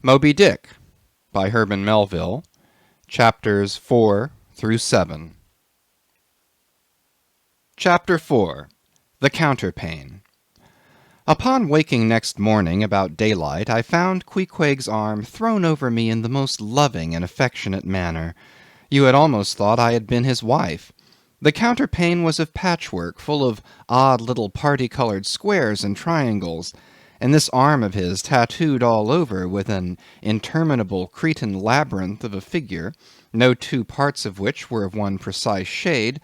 Moby Dick by Herman Melville, chapters 4 through 7. Chapter 4. The Counterpane. Upon waking next morning about daylight, I found Queequeg's arm thrown over me in the most loving and affectionate manner. You had almost thought I had been his wife. The counterpane was of patchwork, full of odd little party-colored squares and triangles, and this arm of his tattooed all over with an interminable Cretan labyrinth of a figure, no two parts of which were of one precise shade,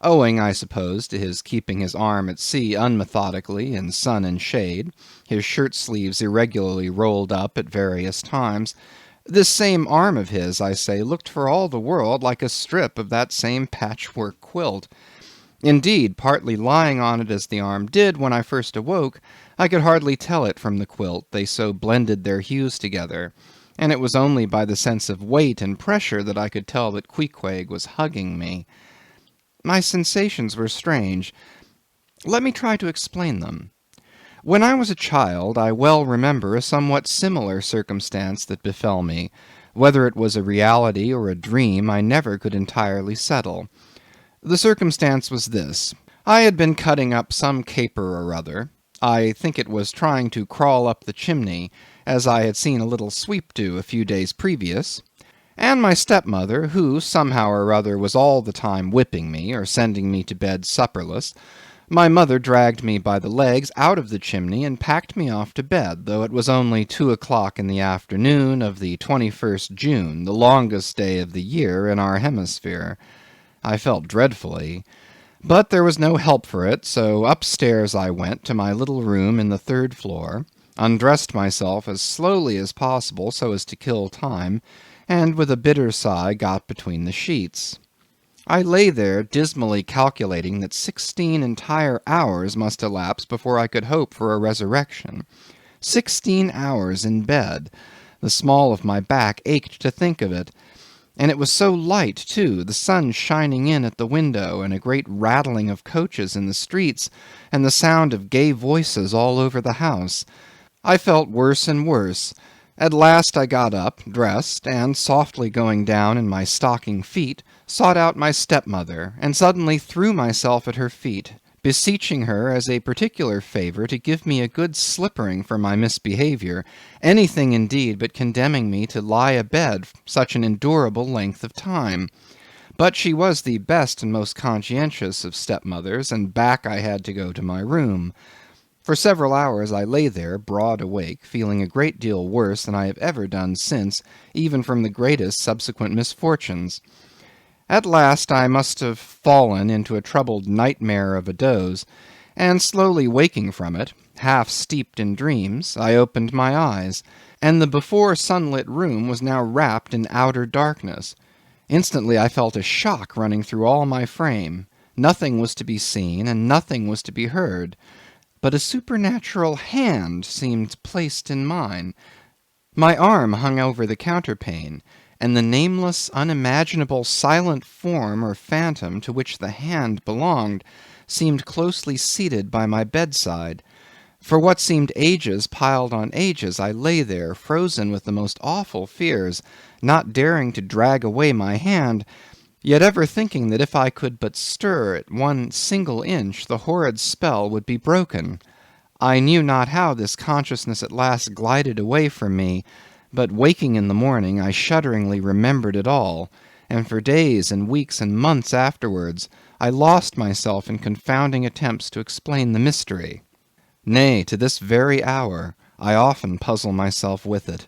owing, I suppose, to his keeping his arm at sea unmethodically in sun and shade, his shirt-sleeves irregularly rolled up at various times. This same arm of his, I say, looked for all the world like a strip of that same patchwork quilt. Indeed, partly lying on it as the arm did when I first awoke, I could hardly tell it from the quilt, they so blended their hues together, and it was only by the sense of weight and pressure that I could tell that Queequeg was hugging me. My sensations were strange. Let me try to explain them. When I was a child, I well remember a somewhat similar circumstance that befell me. Whether it was a reality or a dream, I never could entirely settle. The circumstance was this. I had been cutting up some caper or other. I think it was trying to crawl up the chimney, as I had seen a little sweep do a few days previous, and my stepmother, who somehow or other was all the time whipping me or sending me to bed supperless, my mother dragged me by the legs out of the chimney and packed me off to bed, though it was only 2 o'clock in the afternoon of the 21st June, the longest day of the year in our hemisphere. I felt dreadfully, but there was no help for it, so upstairs I went to my little room in the 3rd floor, undressed myself as slowly as possible so as to kill time, and with a bitter sigh got between the sheets. I lay there dismally calculating that 16 entire hours must elapse before I could hope for a resurrection. 16 hours in bed. The small of my back ached to think of it. And it was so light, too, the sun shining in at the window, and a great rattling of coaches in the streets, and the sound of gay voices all over the house. I felt worse and worse. At last I got up, dressed, and, softly going down in my stocking feet, sought out my stepmother, and suddenly threw myself at her feet, beseeching her as a particular favour to give me a good slippering for my misbehaviour, anything indeed but condemning me to lie abed such an endurable length of time. But she was the best and most conscientious of stepmothers, and back I had to go to my room. For several hours I lay there, broad awake, feeling a great deal worse than I have ever done since, even from the greatest subsequent misfortunes. At last I must have fallen into a troubled nightmare of a doze, and slowly waking from it, half steeped in dreams, I opened my eyes, and the before sunlit room was now wrapped in outer darkness. Instantly I felt a shock running through all my frame. Nothing was to be seen, and nothing was to be heard, but a supernatural hand seemed placed in mine. My arm hung over the counterpane, and the nameless, unimaginable, silent form or phantom to which the hand belonged seemed closely seated by my bedside. For what seemed ages piled on ages, I lay there, frozen with the most awful fears, not daring to drag away my hand, yet ever thinking that if I could but stir it 1 single inch, the horrid spell would be broken. I knew not how this consciousness at last glided away from me, but waking in the morning, I shudderingly remembered it all, and for days and weeks and months afterwards, I lost myself in confounding attempts to explain the mystery. Nay, to this very hour, I often puzzle myself with it.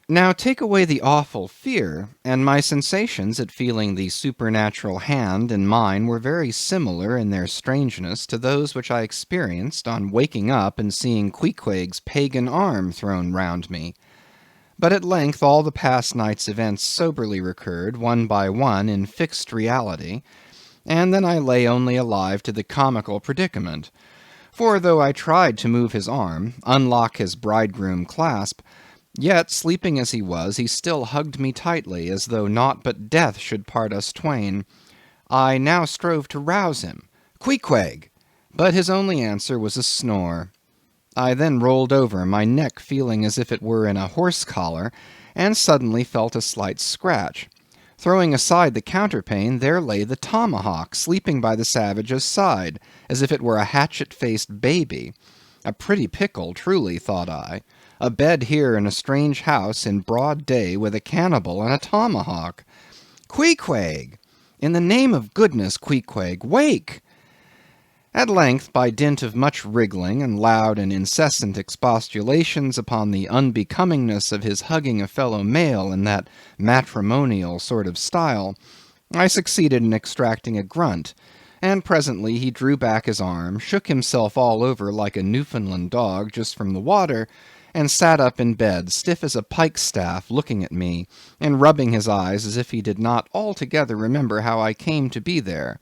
Now take away the awful fear, and my sensations at feeling the supernatural hand in mine were very similar in their strangeness to those which I experienced on waking up and seeing Queequeg's pagan arm thrown round me. But at length all the past night's events soberly recurred, one by one, in fixed reality, and then I lay only alive to the comical predicament. For though I tried to move his arm, unlock his bridegroom clasp, yet, sleeping as he was, he still hugged me tightly, as though naught but death should part us twain. I now strove to rouse him. "Queequeg!" But his only answer was a snore. I then rolled over, my neck feeling as if it were in a horse collar, and suddenly felt a slight scratch. Throwing aside the counterpane, there lay the tomahawk, sleeping by the savage's side, as if it were a hatchet-faced baby. A pretty pickle, truly, thought I. A bed here in a strange house in broad day with a cannibal and a tomahawk. Queequeg! In the name of goodness, Queequeg, wake! At length, by dint of much wriggling and loud and incessant expostulations upon the unbecomingness of his hugging a fellow male in that matrimonial sort of style, I succeeded in extracting a grunt, and presently he drew back his arm, shook himself all over like a Newfoundland dog just from the water, and sat up in bed, stiff as a pikestaff, looking at me, and rubbing his eyes as if he did not altogether remember how I came to be there,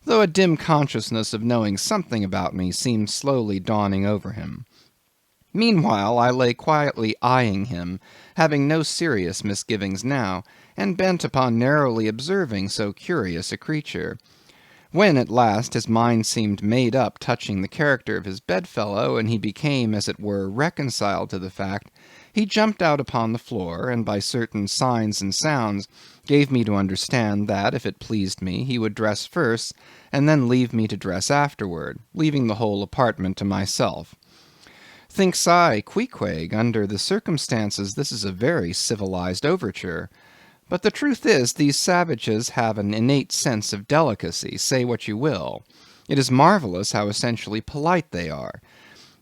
though a dim consciousness of knowing something about me seemed slowly dawning over him. Meanwhile I lay quietly eyeing him, having no serious misgivings now, and bent upon narrowly observing so curious a creature. When at last his mind seemed made up touching the character of his bedfellow, and he became, as it were, reconciled to the fact, he jumped out upon the floor, and by certain signs and sounds gave me to understand that, if it pleased me, he would dress first, and then leave me to dress afterward, leaving the whole apartment to myself. Thinks I, Queequeg, under the circumstances this is a very civilized overture. But the truth is, these savages have an innate sense of delicacy, say what you will. It is marvellous how essentially polite they are.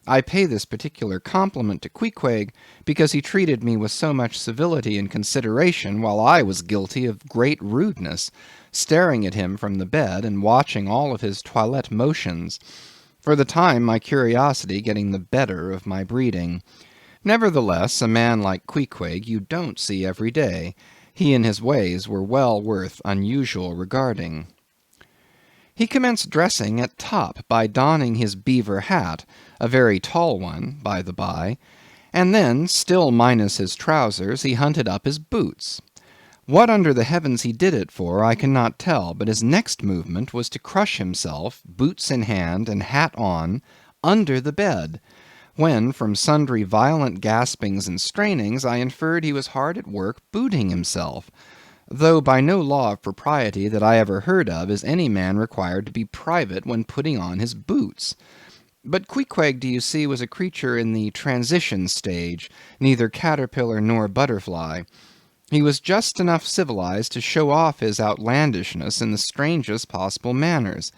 I pay this particular compliment to Queequeg because he treated me with so much civility and consideration while I was guilty of great rudeness, staring at him from the bed and watching all of his toilette motions, for the time my curiosity getting the better of my breeding. Nevertheless, a man like Queequeg you don't see every day. He and his ways were well worth unusual regarding. He commenced dressing at top by donning his beaver hat, a very tall one, by the by, and then, still minus his trousers, he hunted up his boots. What under the heavens he did it for, I cannot tell, but his next movement was to crush himself, boots in hand and hat on, under the bed, when, from sundry violent gaspings and strainings, I inferred he was hard at work booting himself, though by no law of propriety that I ever heard of is any man required to be private when putting on his boots. But Queequeg, do you see, was a creature in the transition stage, neither caterpillar nor butterfly. He was just enough civilized to show off his outlandishness in the strangest possible manners.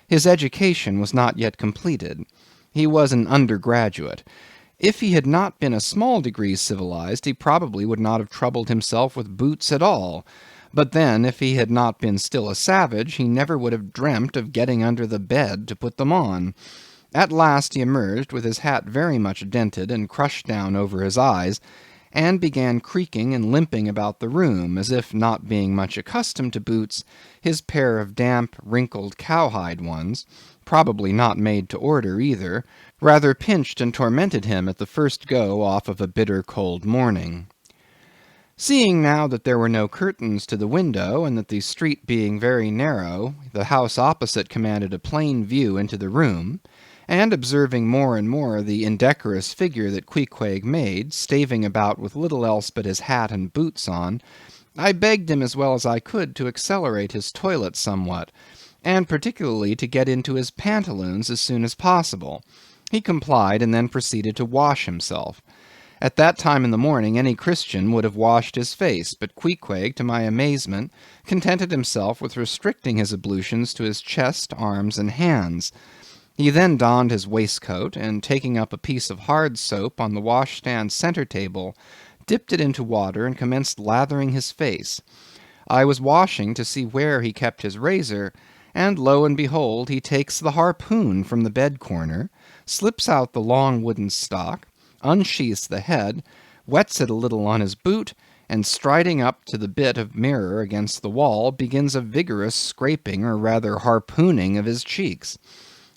His education was not yet completed. He was an undergraduate. If he had not been a small degree civilized, he probably would not have troubled himself with boots at all. But then, if he had not been still a savage, he never would have dreamt of getting under the bed to put them on. At last he emerged with his hat very much dented and crushed down over his eyes, and began creaking and limping about the room, as if, not being much accustomed to boots, his pair of damp, wrinkled cowhide ones, probably not made to order either, rather pinched and tormented him at the first go off of a bitter cold morning. Seeing now that there were no curtains to the window, and that the street being very narrow, the house opposite commanded a plain view into the room, and observing more and more the indecorous figure that Queequeg made, staving about with little else but his hat and boots on, I begged him as well as I could to accelerate his toilet somewhat, and particularly to get into his pantaloons as soon as possible. He complied, and then proceeded to wash himself. At that time in the morning any Christian would have washed his face, but Queequeg, to my amazement, contented himself with restricting his ablutions to his chest, arms, and hands. He then donned his waistcoat, and taking up a piece of hard soap on the washstand centre table, dipped it into water and commenced lathering his face. I was washing to see where he kept his razor, and lo and behold, he takes the harpoon from the bed corner, slips out the long wooden stock, unsheaths the head, wets it a little on his boot, and striding up to the bit of mirror against the wall, begins a vigorous scraping, or rather harpooning, of his cheeks.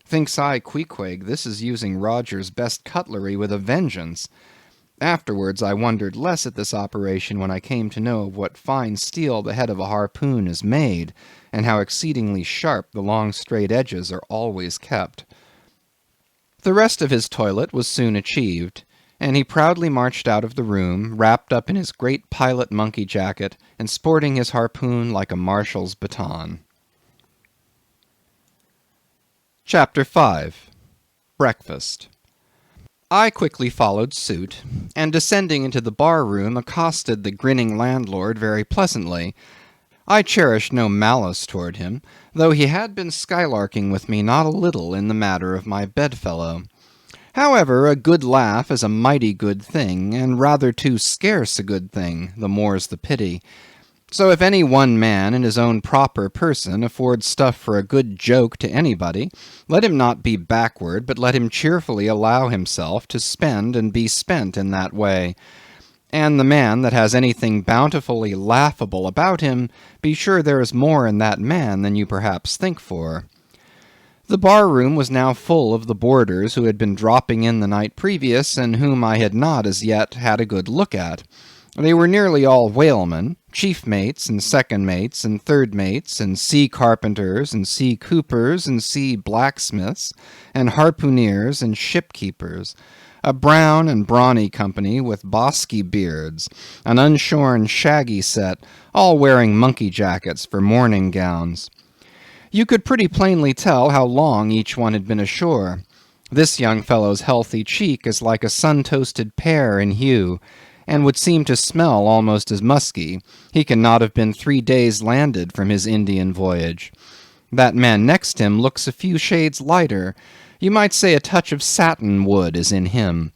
Thinks I, Queequeg, this is using Roger's best cutlery with a vengeance. Afterwards I wondered less at this operation when I came to know of what fine steel the head of a harpoon is made, and how exceedingly sharp the long straight edges are always kept. The rest of his toilet was soon achieved, and he proudly marched out of the room, wrapped up in his great pilot monkey jacket, and sporting his harpoon like a marshal's baton. Chapter 5. Breakfast. I quickly followed suit, and descending into the bar-room accosted the grinning landlord very pleasantly. I cherished no malice toward him, though he had been skylarking with me not a little in the matter of my bedfellow. However, a good laugh is a mighty good thing, and rather too scarce a good thing, the more's the pity. So if any one man in his own proper person affords stuff for a good joke to anybody, let him not be backward, but let him cheerfully allow himself to spend and be spent in that way. And the man that has anything bountifully laughable about him, be sure there is more in that man than you perhaps think for. The bar-room was now full of the boarders who had been dropping in the night previous, and whom I had not as yet had a good look at. They were nearly all whalemen, chief mates, and second mates, and third mates, and sea carpenters, and sea coopers, and sea blacksmiths, and harpooneers, and shipkeepers. A brown and brawny company with bosky beards, an unshorn shaggy set, all wearing monkey jackets for morning gowns. You could pretty plainly tell how long each one had been ashore. This young fellow's healthy cheek is like a sun-toasted pear in hue, and would seem to smell almost as musky. He can not have been 3 days landed from his Indian voyage. That man next him looks a few shades lighter. You might say a touch of satin wood is in him.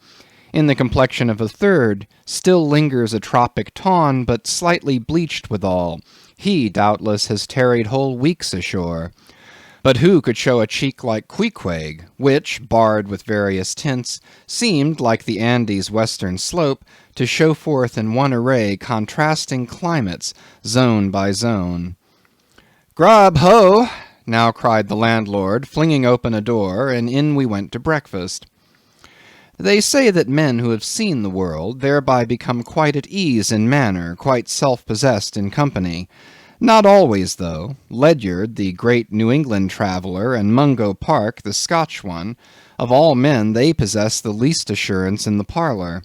In the complexion of a third still lingers a tropic tawn, but slightly bleached withal. He, doubtless, has tarried whole weeks ashore. But who could show a cheek like Queequeg, which, barred with various tints, seemed, like the Andes' western slope, to show forth in one array contrasting climates, zone by zone. "Grub, ho!" now cried the landlord, flinging open a door, and in we went to breakfast. They say that men who have seen the world thereby become quite at ease in manner, quite self-possessed in company. Not always, though. Ledyard, the great New England traveller, and Mungo Park, the Scotch one, of all men they possess the least assurance in the parlour.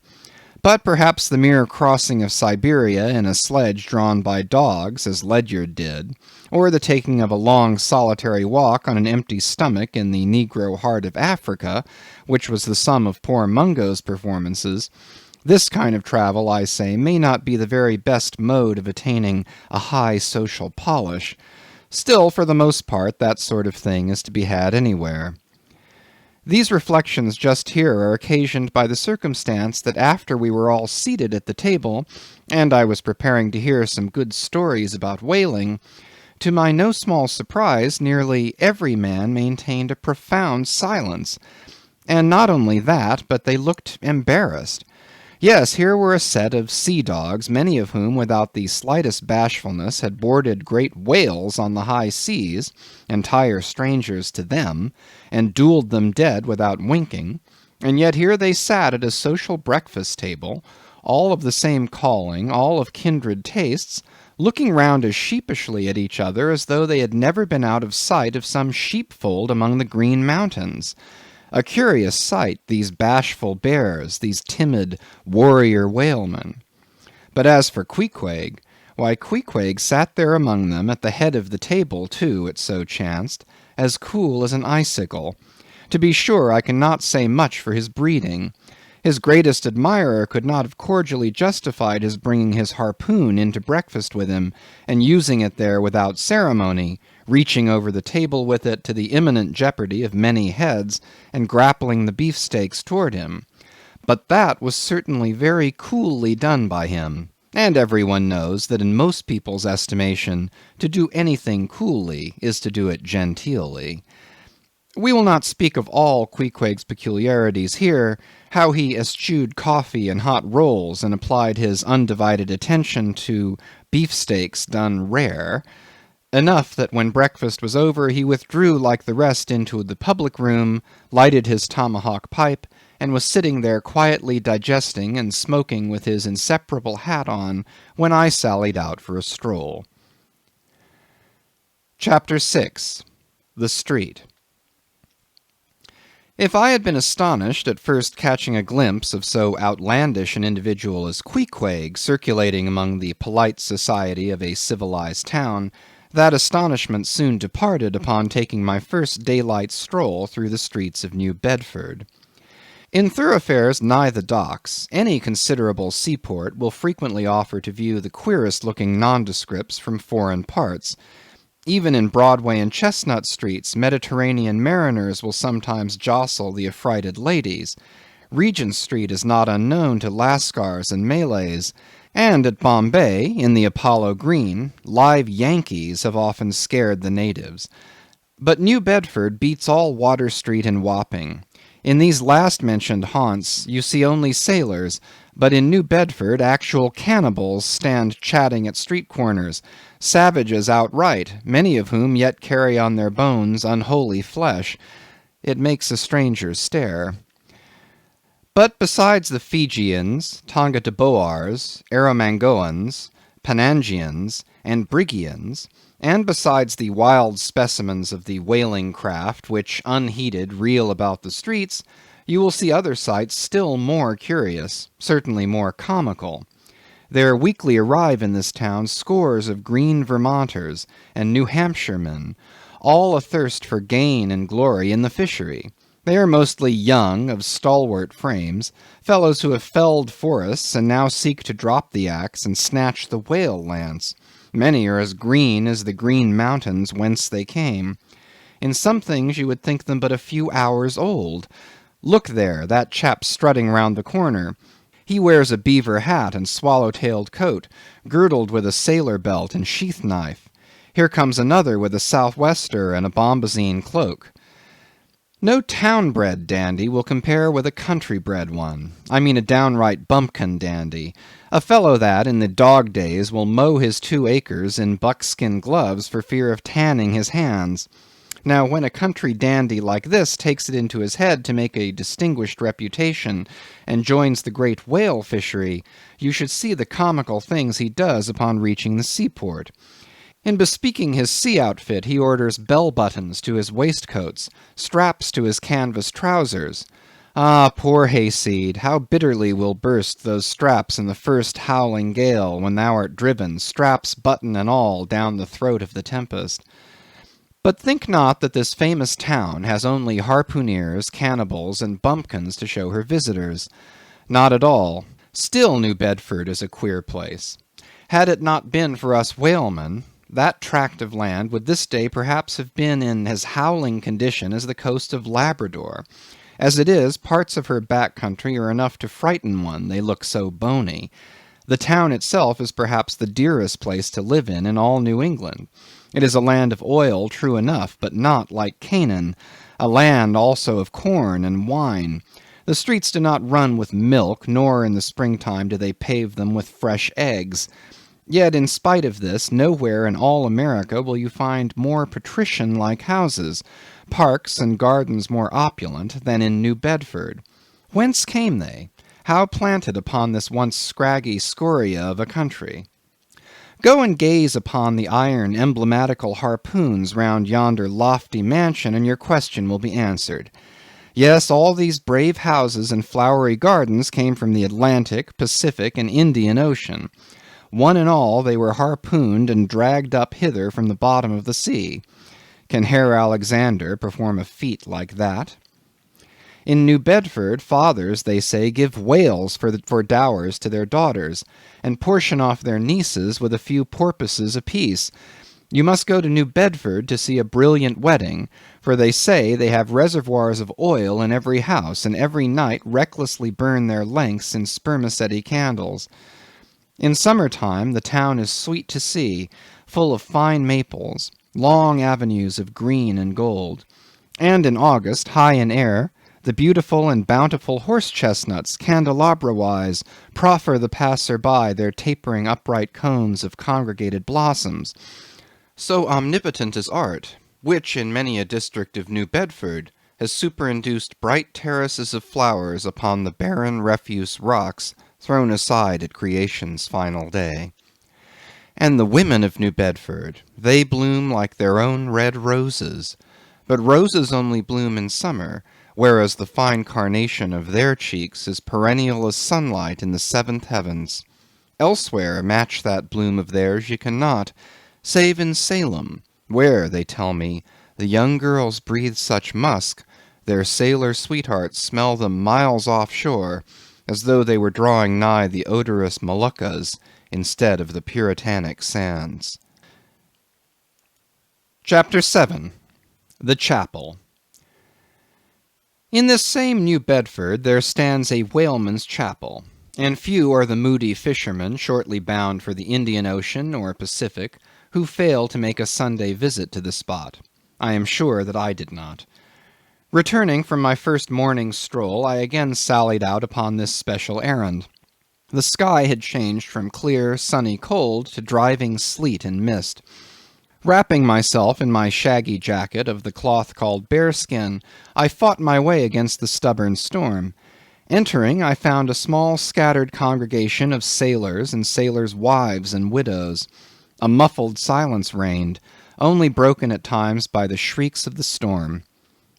But perhaps the mere crossing of Siberia in a sledge drawn by dogs, as Ledyard did, or the taking of a long solitary walk on an empty stomach in the negro heart of Africa, which was the sum of poor Mungo's performances, this kind of travel, I say, may not be the very best mode of attaining a high social polish. Still, for the most part, that sort of thing is to be had anywhere. These reflections just here are occasioned by the circumstance that after we were all seated at the table, and I was preparing to hear some good stories about whaling, to my no small surprise, nearly every man maintained a profound silence. And not only that, but they looked embarrassed. Yes, here were a set of sea-dogs, many of whom, without the slightest bashfulness, had boarded great whales on the high seas, entire strangers to them, and duelled them dead without winking, and yet here they sat at a social breakfast-table, all of the same calling, all of kindred tastes, looking round as sheepishly at each other as though they had never been out of sight of some sheepfold among the Green Mountains. A curious sight, these bashful bears, these timid warrior whalemen. But as for Queequeg, why, Queequeg sat there among them, at the head of the table too, it so chanced, as cool as an icicle. To be sure, I cannot say much for his breeding. His greatest admirer could not have cordially justified his bringing his harpoon into breakfast with him, and using it there without ceremony, reaching over the table with it to the imminent jeopardy of many heads, and grappling the beefsteaks toward him. But that was certainly very coolly done by him, and every one knows that in most people's estimation, to do anything coolly is to do it genteelly. We will not speak of all Queequeg's peculiarities here, how he eschewed coffee and hot rolls, and applied his undivided attention to beefsteaks done rare. Enough that when breakfast was over he withdrew like the rest into the public room, lighted his tomahawk pipe, and was sitting there quietly digesting and smoking with his inseparable hat on, when I sallied out for a stroll. Chapter 6. The Street. If I had been astonished at first catching a glimpse of so outlandish an individual as Queequeg circulating among the polite society of a civilized town, that astonishment soon departed upon taking my first daylight stroll through the streets of New Bedford. In thoroughfares nigh the docks, any considerable seaport will frequently offer to view the queerest looking nondescripts from foreign parts. Even in Broadway and Chestnut streets, Mediterranean mariners will sometimes jostle the affrighted ladies. Regent Street is not unknown to Lascars and Malays, and at Bombay, in the Apollo Green, live Yankees have often scared the natives. But New Bedford beats all Water Street and Wapping. In these last-mentioned haunts you see only sailors, but in New Bedford actual cannibals stand chatting at street corners, savages outright, many of whom yet carry on their bones unholy flesh. It makes a stranger stare. But besides the Fijians, Tonga-Tabouars, Arromangoans, Panangians, and Brigians, and besides the wild specimens of the whaling craft which, unheeded, reel about the streets, you will see other sights still more curious, certainly more comical. There weekly arrive in this town scores of green Vermonters and New Hampshiremen, all athirst for gain and glory in the fishery. They are mostly young, of stalwart frames, fellows who have felled forests and now seek to drop the axe and snatch the whale lance. Many are as green as the green mountains whence they came. In some things you would think them but a few hours old. Look there, that chap strutting round the corner. He wears a beaver hat and swallow-tailed coat, girdled with a sailor belt and sheath knife. Here comes another with a southwester and a bombazine cloak. No town-bred dandy will compare with a country-bred one. I mean a downright bumpkin dandy. A fellow that, in the dog days, will mow his 2 acres in buckskin gloves for fear of tanning his hands. Now, when a country dandy like this takes it into his head to make a distinguished reputation and joins the great whale fishery, you should see the comical things he does upon reaching the seaport. In bespeaking his sea outfit, he orders bell-buttons to his waistcoats, straps to his canvas trousers. Ah, poor hayseed, how bitterly will burst those straps in the first howling gale, when thou art driven, straps, button, and all, down the throat of the tempest. But think not that this famous town has only harpooneers, cannibals, and bumpkins to show her visitors. Not at all. Still New Bedford is a queer place. Had it not been for us whalemen, that tract of land would this day perhaps have been in as howling condition as the coast of Labrador. As it is, parts of her back country are enough to frighten one, they look so bony. The town itself is perhaps the dearest place to live in all New England. It is a land of oil, true enough, but not like Canaan, a land also of corn and wine. The streets do not run with milk, nor in the springtime do they pave them with fresh eggs. Yet in spite of this, nowhere in all America will you find more patrician-like houses, parks and gardens more opulent than in New Bedford. Whence came they? How planted upon this once scraggy scoria of a country? Go and gaze upon the iron emblematical harpoons round yonder lofty mansion, and your question will be answered. Yes, all these brave houses and flowery gardens came from the Atlantic, Pacific, and Indian Ocean. One and all they were harpooned and dragged up hither from the bottom of the sea. Can Herr Alexander perform a feat like that? In New Bedford, fathers, they say, give whales for dowers to their daughters, and portion off their nieces with a few porpoises apiece. You must go to New Bedford to see a brilliant wedding, for they say they have reservoirs of oil in every house, and every night recklessly burn their lengths in spermaceti candles. In summer-time the town is sweet to see, full of fine maples, long avenues of green and gold. And in August, high in air, the beautiful and bountiful horse-chestnuts, candelabra-wise, proffer the passer-by their tapering upright cones of congregated blossoms. So omnipotent is art, which in many a district of New Bedford has superinduced bright terraces of flowers upon the barren refuse rocks thrown aside at creation's final day. And the women of New Bedford, they bloom like their own red roses. But roses only bloom in summer, whereas the fine carnation of their cheeks is perennial as sunlight in the seventh heavens. Elsewhere match that bloom of theirs ye cannot, save in Salem, where, they tell me, the young girls breathe such musk, their sailor sweethearts smell them miles offshore, as though they were drawing nigh the odorous Moluccas instead of the puritanic sands. Chapter 7. The Chapel. In this same New Bedford there stands a whaleman's chapel, and few are the moody fishermen shortly bound for the Indian Ocean or Pacific who fail to make a Sunday visit to the spot. I am sure that I did not. Returning from my first morning stroll, I again sallied out upon this special errand. The sky had changed from clear, sunny cold to driving sleet and mist. Wrapping myself in my shaggy jacket of the cloth called bearskin, I fought my way against the stubborn storm. Entering, I found a small scattered congregation of sailors and sailors' wives and widows. A muffled silence reigned, only broken at times by the shrieks of the storm.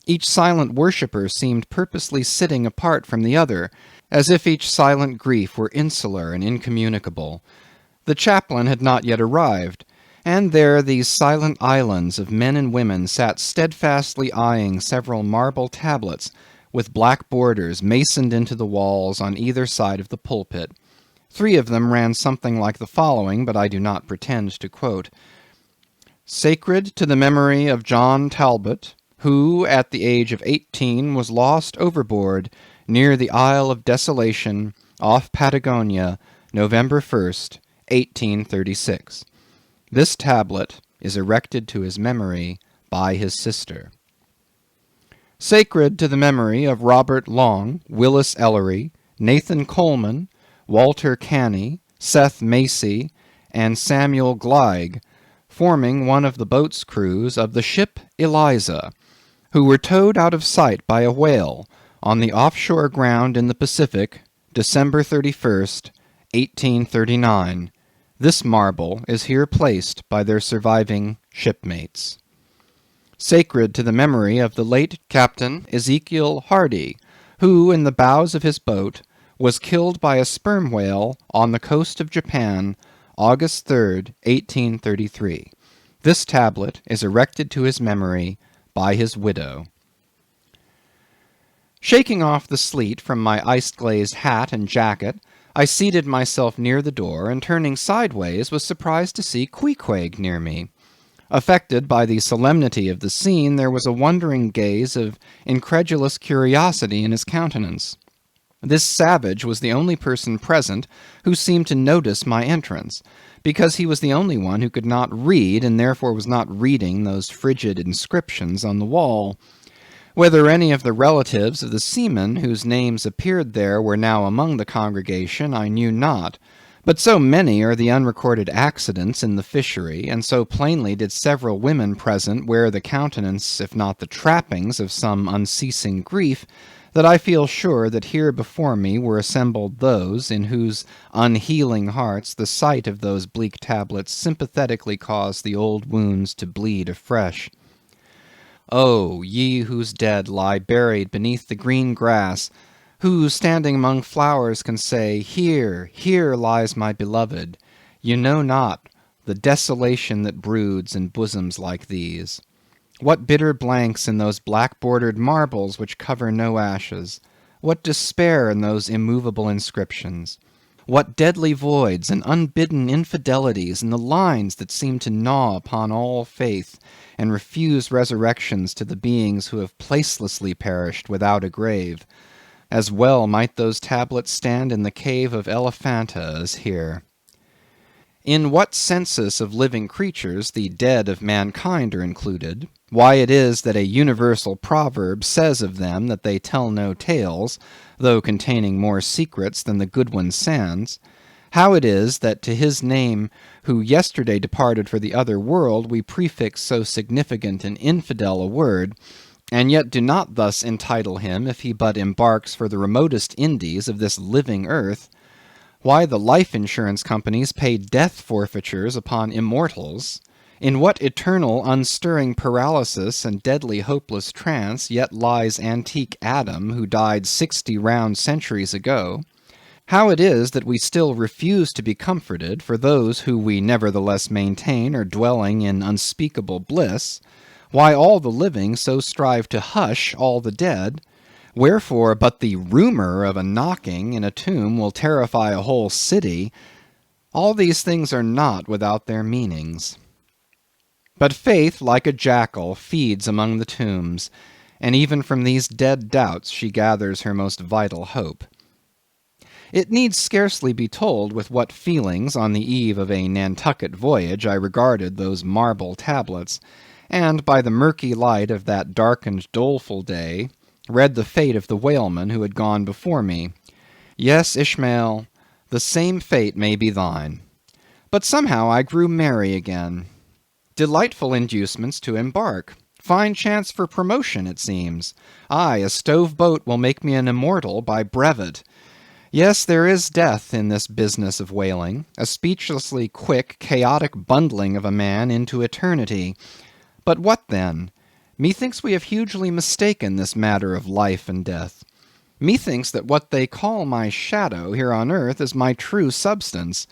Each silent worshipper seemed purposely sitting apart from the other, as if each silent grief were insular and incommunicable. The chaplain had not yet arrived, and there these silent islands of men and women sat steadfastly eyeing several marble tablets with black borders masoned into the walls on either side of the pulpit. 3 of them ran something like the following, but I do not pretend to quote. Sacred to the memory of John Talbot, who, at the age of 18, was lost overboard near the Isle of Desolation, off Patagonia, November 1st, 1836. This tablet is erected to his memory by his sister. Sacred to the memory of Robert Long, Willis Ellery, Nathan Coleman, Walter Canny, Seth Macy, and Samuel Gleig, forming one of the boat's crews of the ship Eliza, who were towed out of sight by a whale on the offshore ground in the Pacific, December 31st, 1839. This marble is here placed by their surviving shipmates. Sacred to the memory of the late Captain Ezekiel Hardy, who, in the bows of his boat, was killed by a sperm whale on the coast of Japan, August 3rd, 1833. This tablet is erected to his memory by his widow. Shaking off the sleet from my ice-glazed hat and jacket, I seated myself near the door, and turning sideways was surprised to see Queequeg near me. Affected by the solemnity of the scene, there was a wondering gaze of incredulous curiosity in his countenance. This savage was the only person present who seemed to notice my entrance, because he was the only one who could not read, and therefore was not reading those frigid inscriptions on the wall. Whether any of the relatives of the seamen whose names appeared there were now among the congregation, I knew not, but so many are the unrecorded accidents in the fishery, and so plainly did several women present wear the countenance, if not the trappings, of some unceasing grief, that I feel sure that here before me were assembled those in whose unhealing hearts the sight of those bleak tablets sympathetically caused the old wounds to bleed afresh. Oh, ye whose dead lie buried beneath the green grass, who, standing among flowers, can say, Here, here lies my beloved, you know not the desolation that broods in bosoms like these. What bitter blanks in those black-bordered marbles which cover no ashes! What despair in those immovable inscriptions! What deadly voids and unbidden infidelities in the lines that seem to gnaw upon all faith, and refuse resurrections to the beings who have placelessly perished without a grave! As well might those tablets stand in the cave of Elephanta as here. In what census of living creatures the dead of mankind are included, why it is that a universal proverb says of them that they tell no tales, though containing more secrets than the Goodwin Sands, how it is that to his name who yesterday departed for the other world we prefix so significant and infidel a word, and yet do not thus entitle him if he but embarks for the remotest Indies of this living earth, why the life insurance companies pay death forfeitures upon immortals, In what eternal unstirring paralysis and deadly hopeless trance yet lies antique Adam, who died 60 round centuries ago? How it is that we still refuse to be comforted for those who we nevertheless maintain are dwelling in unspeakable bliss? Why all the living so strive to hush all the dead? Wherefore but the rumour of a knocking in a tomb will terrify a whole city? All these things are not without their meanings. But faith, like a jackal, feeds among the tombs, and even from these dead doubts she gathers her most vital hope. It needs scarcely be told with what feelings on the eve of a Nantucket voyage I regarded those marble tablets, and by the murky light of that darkened doleful day read the fate of the whaleman who had gone before me. Yes, Ishmael, the same fate may be thine. But somehow I grew merry again. Delightful inducements to embark. Fine chance for promotion, it seems. Aye, a stove boat will make me an immortal by brevet. Yes, there is death in this business of whaling, a speechlessly quick, chaotic bundling of a man into eternity. But what then? Methinks we have hugely mistaken this matter of life and death. Methinks that what they call my shadow here on earth is my true substance.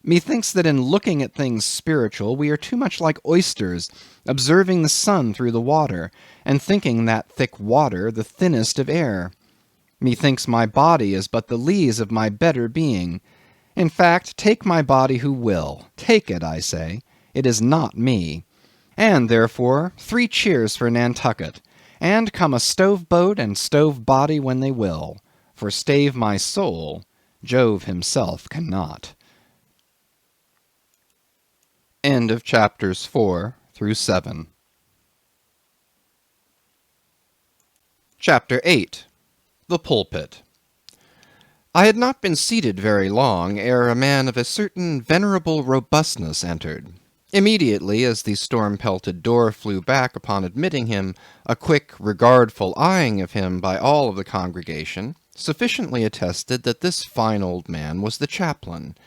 Methinks that in looking at things spiritual we are too much like oysters, observing the sun through the water, and thinking that thick water the thinnest of air. Methinks my body is but the lees of my better being. In fact, take my body who will. Take it, I say. It is not me. And therefore 3 cheers for Nantucket, and come a stove boat and stove body when they will, for stave my soul, Jove himself cannot. End of chapters 4 through 7. Chapter 8. The Pulpit. I had not been seated very long ere a man of a certain venerable robustness entered. Immediately as the storm-pelted door flew back upon admitting him, a quick, regardful eyeing of him by all of the congregation sufficiently attested that this fine old man was the chaplain.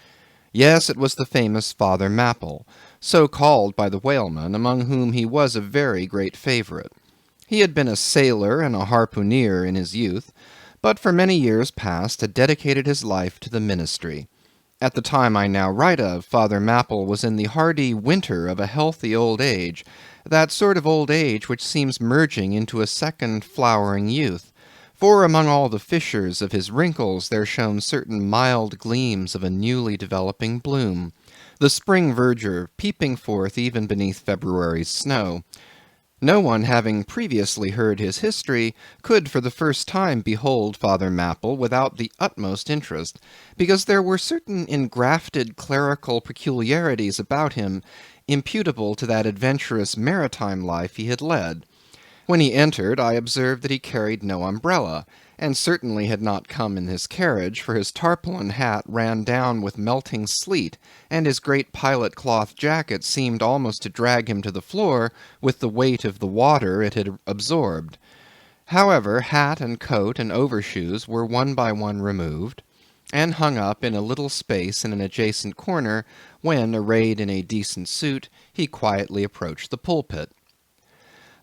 Yes, it was the famous Father Mapple, so called by the whalemen, among whom he was a very great favourite. He had been a sailor and a harpooneer in his youth, but for many years past had dedicated his life to the ministry. At the time I now write of, Father Mapple was in the hardy winter of a healthy old age, that sort of old age which seems merging into a second flowering youth, for among all the fissures of his wrinkles there shone certain mild gleams of a newly developing bloom, the spring verdure peeping forth even beneath February's snow. No one having previously heard his history could for the first time behold Father Mapple without the utmost interest, because there were certain engrafted clerical peculiarities about him imputable to that adventurous maritime life he had led. When he entered, I observed that he carried no umbrella, and certainly had not come in his carriage, for his tarpaulin hat ran down with melting sleet, and his great pilot cloth jacket seemed almost to drag him to the floor with the weight of the water it had absorbed. However, hat and coat and overshoes were one by one removed, and hung up in a little space in an adjacent corner, when, arrayed in a decent suit, he quietly approached the pulpit.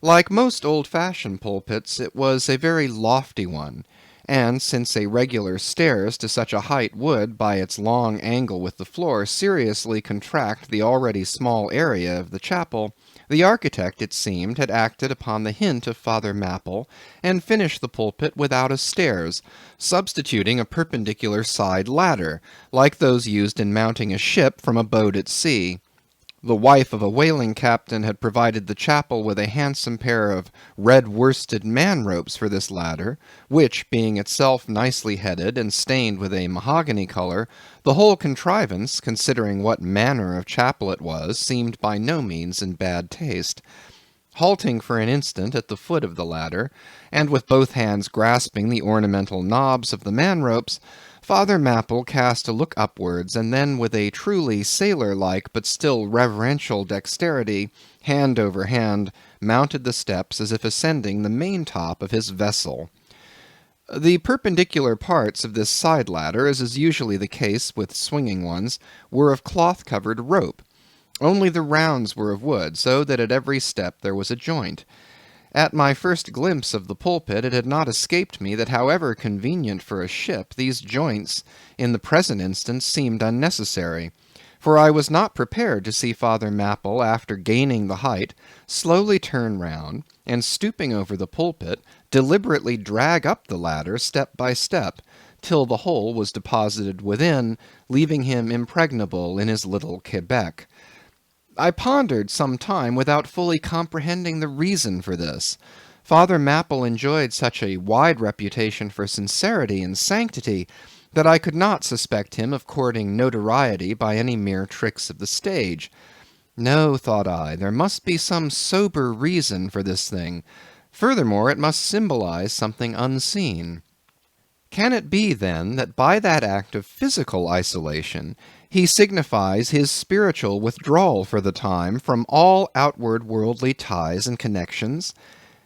Like most old-fashioned pulpits, it was a very lofty one, and since a regular stairs to such a height would, by its long angle with the floor, seriously contract the already small area of the chapel, the architect, it seemed, had acted upon the hint of Father Mapple, and finished the pulpit without a stairs, substituting a perpendicular side ladder, like those used in mounting a ship from a boat at sea. The wife of a whaling captain had provided the chapel with a handsome pair of red-worsted man-ropes for this ladder, which, being itself nicely headed and stained with a mahogany colour, the whole contrivance, considering what manner of chapel it was, seemed by no means in bad taste. Halting for an instant at the foot of the ladder, and with both hands grasping the ornamental knobs of the man-ropes, Father Mapple cast a look upwards, and then with a truly sailor-like but still reverential dexterity, hand over hand, mounted the steps as if ascending the main-top of his vessel. The perpendicular parts of this side ladder, as is usually the case with swinging ones, were of cloth-covered rope, Only the rounds were of wood, so that at every step there was a joint. At my first glimpse of the pulpit it had not escaped me that however convenient for a ship, these joints in the present instance seemed unnecessary, for I was not prepared to see Father Mapple, after gaining the height, slowly turn round, and stooping over the pulpit, deliberately drag up the ladder step by step, till the whole was deposited within, leaving him impregnable in his little Quebec. I pondered some time without fully comprehending the reason for this. Father Mapple enjoyed such a wide reputation for sincerity and sanctity, that I could not suspect him of courting notoriety by any mere tricks of the stage. No, thought I, there must be some sober reason for this thing. Furthermore, it must symbolize something unseen. Can it be, then, that by that act of physical isolation he signifies his spiritual withdrawal for the time from all outward worldly ties and connections?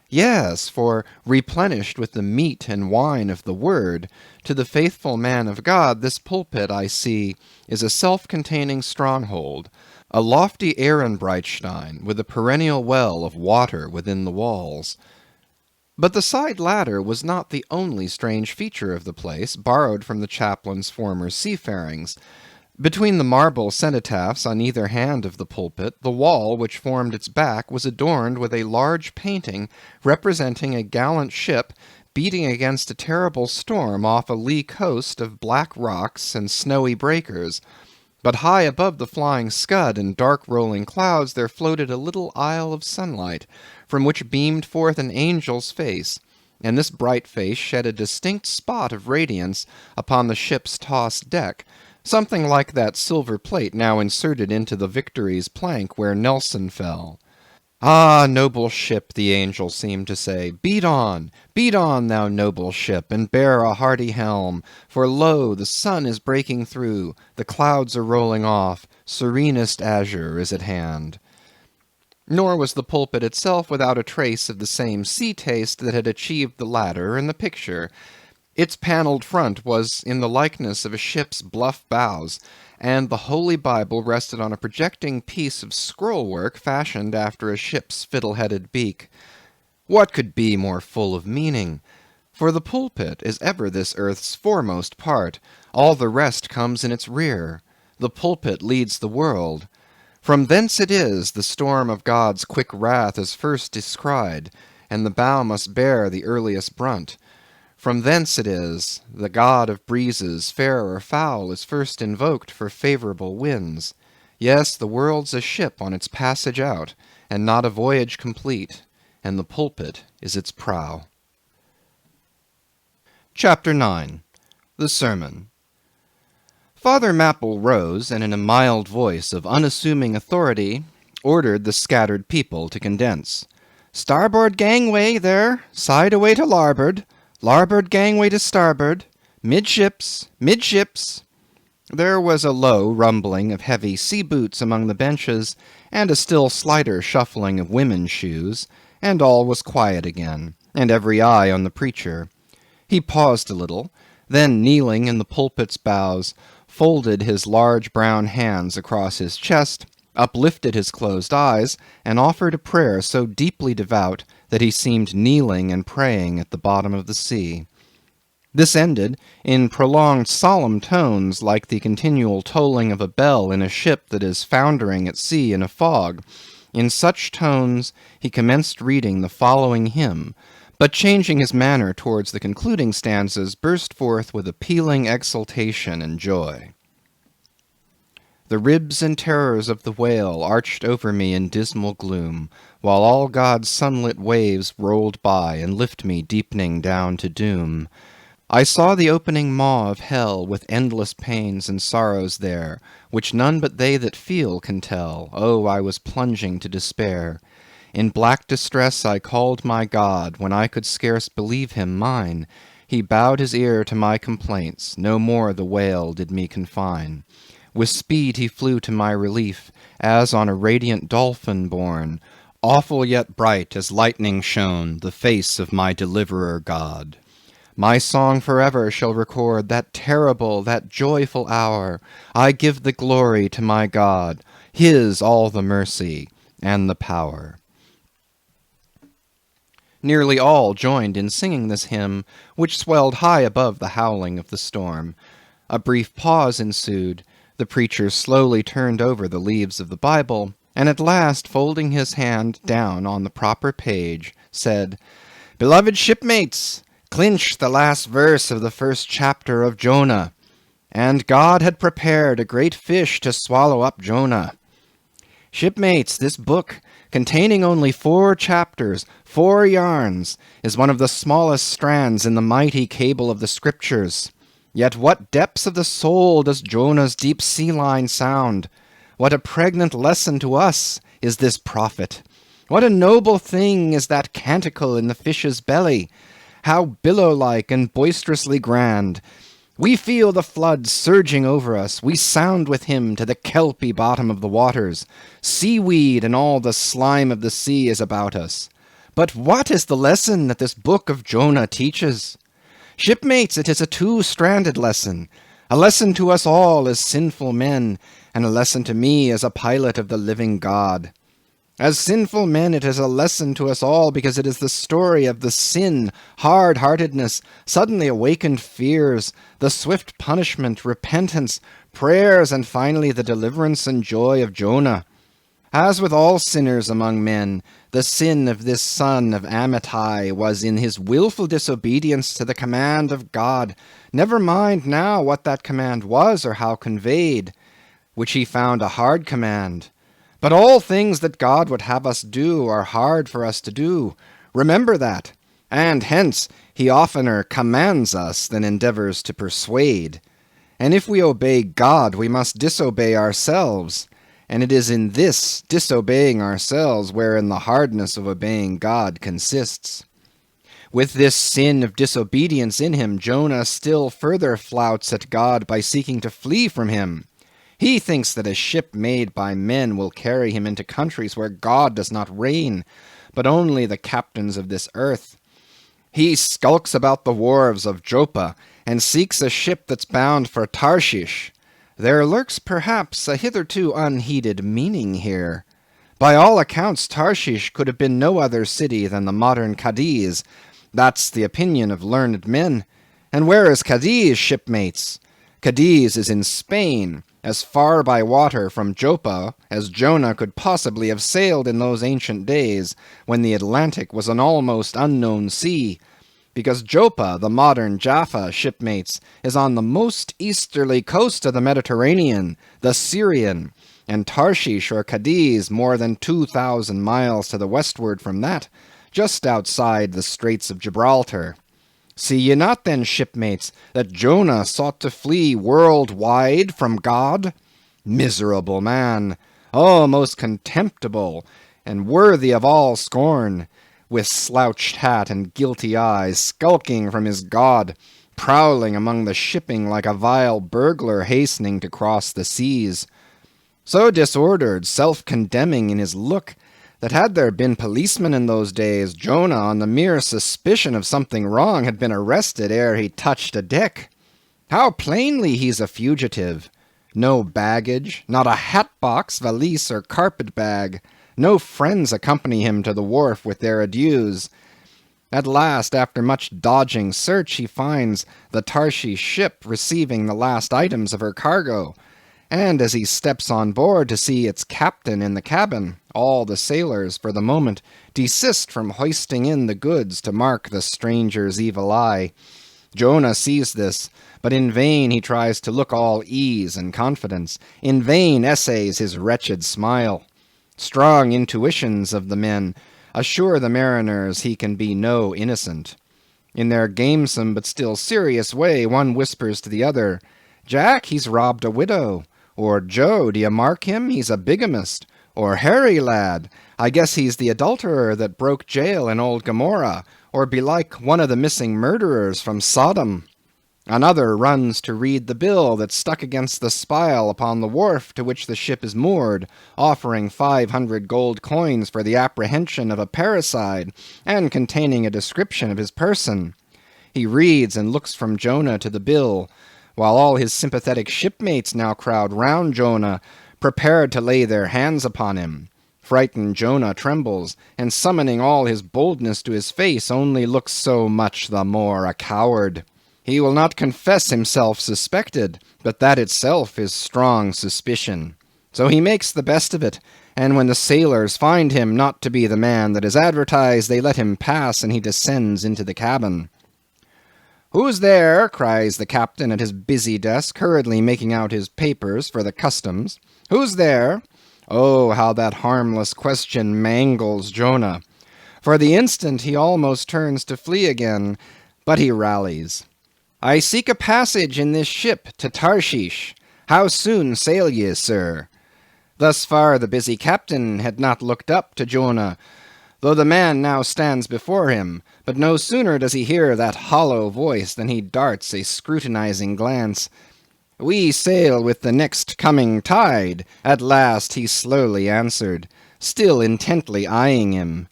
Yes, for replenished with the meat and wine of the Word, to the faithful man of God this pulpit, I see, is a self-containing stronghold, a lofty Ehrenbreitstein with a perennial well of water within the walls. But the side ladder was not the only strange feature of the place, borrowed from the chaplain's former seafarings. Between the marble cenotaphs on either hand of the pulpit, the wall which formed its back was adorned with a large painting representing a gallant ship beating against a terrible storm off a lee coast of black rocks and snowy breakers. But high above the flying scud and dark rolling clouds there floated a little isle of sunlight, from which beamed forth an angel's face, and this bright face shed a distinct spot of radiance upon the ship's tossed deck, something like that silver plate now inserted into the Victory's plank where Nelson fell. Ah, noble ship, the angel seemed to say, beat on, thou noble ship, and bear a hearty helm, for lo, the sun is breaking through, the clouds are rolling off, serenest azure is at hand. Nor was the pulpit itself without a trace of the same sea taste that had achieved the ladder and the picture. Its panelled front was in the likeness of a ship's bluff bows, and the Holy Bible rested on a projecting piece of scroll-work fashioned after a ship's fiddle-headed beak. What could be more full of meaning? For the pulpit is ever this earth's foremost part, all the rest comes in its rear. The pulpit leads the world. From thence it is the storm of God's quick wrath is first descried, and the bow must bear the earliest brunt. From thence it is the God of breezes, fair or foul, is first invoked for favourable winds. Yes, the world's a ship on its passage out, and not a voyage complete, and the pulpit is its prow. Chapter 9. The Sermon. Father Mapple rose, and in a mild voice of unassuming authority, ordered the scattered people to condense. "Starboard gangway there, side away to larboard, larboard gangway to starboard, midships, midships." There was a low rumbling of heavy sea boots among the benches, and a still slighter shuffling of women's shoes, and all was quiet again, and every eye on the preacher. He paused a little, then kneeling in the pulpit's bows, folded his large brown hands across his chest, uplifted his closed eyes, and offered a prayer so deeply devout that he seemed kneeling and praying at the bottom of the sea. This ended in prolonged solemn tones like the continual tolling of a bell in a ship that is foundering at sea in a fog. In such tones he commenced reading the following hymn, but changing his manner towards the concluding stanzas, burst forth with appealing exultation and joy. The ribs and terrors of the whale arched over me in dismal gloom, while all God's sunlit waves rolled by and lift me deepening down to doom. I saw the opening maw of hell with endless pains and sorrows there, which none but they that feel can tell. Oh, I was plunging to despair. In black distress I called my God, when I could scarce believe him mine. He bowed his ear to my complaints, no more the whale did me confine. With speed he flew to my relief, as on a radiant dolphin borne. Awful yet bright as lightning shone the face of my deliverer God. My song forever shall record that terrible, that joyful hour. I give the glory to my God. His all the mercy and the power. Nearly all joined in singing this hymn, which swelled high above the howling of the storm. A brief pause ensued. The preacher slowly turned over the leaves of the Bible, and at last, folding his hand down on the proper page, said, "Beloved shipmates, clinch the last verse of the first chapter of Jonah. And God had prepared a great fish to swallow up Jonah. Shipmates, this book, containing only 4 chapters, 4 yarns, is one of the smallest strands in the mighty cable of the Scriptures. Yet what depths of the soul does Jonah's deep sea line sound? What a pregnant lesson to us is this prophet! What a noble thing is that canticle in the fish's belly! How billow-like and boisterously grand! We feel the flood surging over us. We sound with him to the kelpy bottom of the waters. Seaweed and all the slime of the sea is about us. But what is the lesson that this book of Jonah teaches? Shipmates, it is a 2-stranded lesson. A lesson to us all as sinful men, and a lesson to me as a pilot of the living God. As sinful men, it is a lesson to us all because it is the story of the sin, hard-heartedness, suddenly awakened fears, the swift punishment, repentance, prayers, and finally the deliverance and joy of Jonah. As with all sinners among men, the sin of this son of Amittai was in his willful disobedience to the command of God. Never mind now what that command was or how conveyed, which he found a hard command. But all things that God would have us do are hard for us to do. Remember that. And hence he oftener commands us than endeavors to persuade. And if we obey God, we must disobey ourselves. And it is in this disobeying ourselves wherein the hardness of obeying God consists. With this sin of disobedience in him, Jonah still further flouts at God by seeking to flee from him. He thinks that a ship made by men will carry him into countries where God does not reign, but only the captains of this earth. He skulks about the wharves of Joppa and seeks a ship that's bound for Tarshish. There lurks perhaps a hitherto unheeded meaning here. By all accounts, Tarshish could have been no other city than the modern Cadiz. That's the opinion of learned men. And where is Cadiz, shipmates? Cadiz is in Spain, as far by water from Joppa as Jonah could possibly have sailed in those ancient days when the Atlantic was an almost unknown sea, because Joppa, the modern Jaffa, shipmates, is on the most easterly coast of the Mediterranean, the Syrian, and Tarshish or Cadiz more than 2,000 miles to the westward from that, just outside the Straits of Gibraltar. See ye not then, shipmates, that Jonah sought to flee world-wide from God? Miserable man! Oh, most contemptible, and worthy of all scorn, with slouched hat and guilty eyes, skulking from his God, prowling among the shipping like a vile burglar hastening to cross the seas. So disordered, self-condemning in his look, that had there been policemen in those days, Jonah, on the mere suspicion of something wrong, had been arrested ere he touched a deck. How plainly he's a fugitive. No baggage, not a hat-box, valise, or carpet-bag. No friends accompany him to the wharf with their adieus. At last, after much dodging search, he finds the Tarshish ship receiving the last items of her cargo. And as he steps on board to see its captain in the cabin, all the sailors, for the moment, desist from hoisting in the goods to mark the stranger's evil eye. Jonah sees this, but in vain he tries to look all ease and confidence. In vain essays his wretched smile. Strong intuitions of the men assure the mariners he can be no innocent. In their gamesome but still serious way, one whispers to the other, "Jack, he's robbed a widow," or "Joe, d'ye mark him? He's a bigamist," or "Harry, lad, I guess he's the adulterer that broke jail in old Gomorrah, or belike one of the missing murderers from Sodom." Another runs to read the bill that's stuck against the spile upon the wharf to which the ship is moored, offering 500 gold coins for the apprehension of a parricide, and containing a description of his person. He reads and looks from Jonah to the bill, while all his sympathetic shipmates now crowd round Jonah, prepared to lay their hands upon him. Frightened Jonah trembles, and summoning all his boldness to his face, only looks so much the more a coward. He will not confess himself suspected, but that itself is strong suspicion. So he makes the best of it, and when the sailors find him not to be the man that is advertised, they let him pass, and he descends into the cabin. "Who's there?" cries the captain at his busy desk, hurriedly making out his papers for the customs. "Who's there?" Oh, how that harmless question mangles Jonah. For the instant he almost turns to flee again, but he rallies. "I seek a passage in this ship to Tarshish. How soon sail ye, sir?" Thus far the busy captain had not looked up to Jonah, though the man now stands before him, but no sooner does he hear that hollow voice than he darts a scrutinizing glance. "We sail with the next coming tide," at last he slowly answered, still intently eyeing him.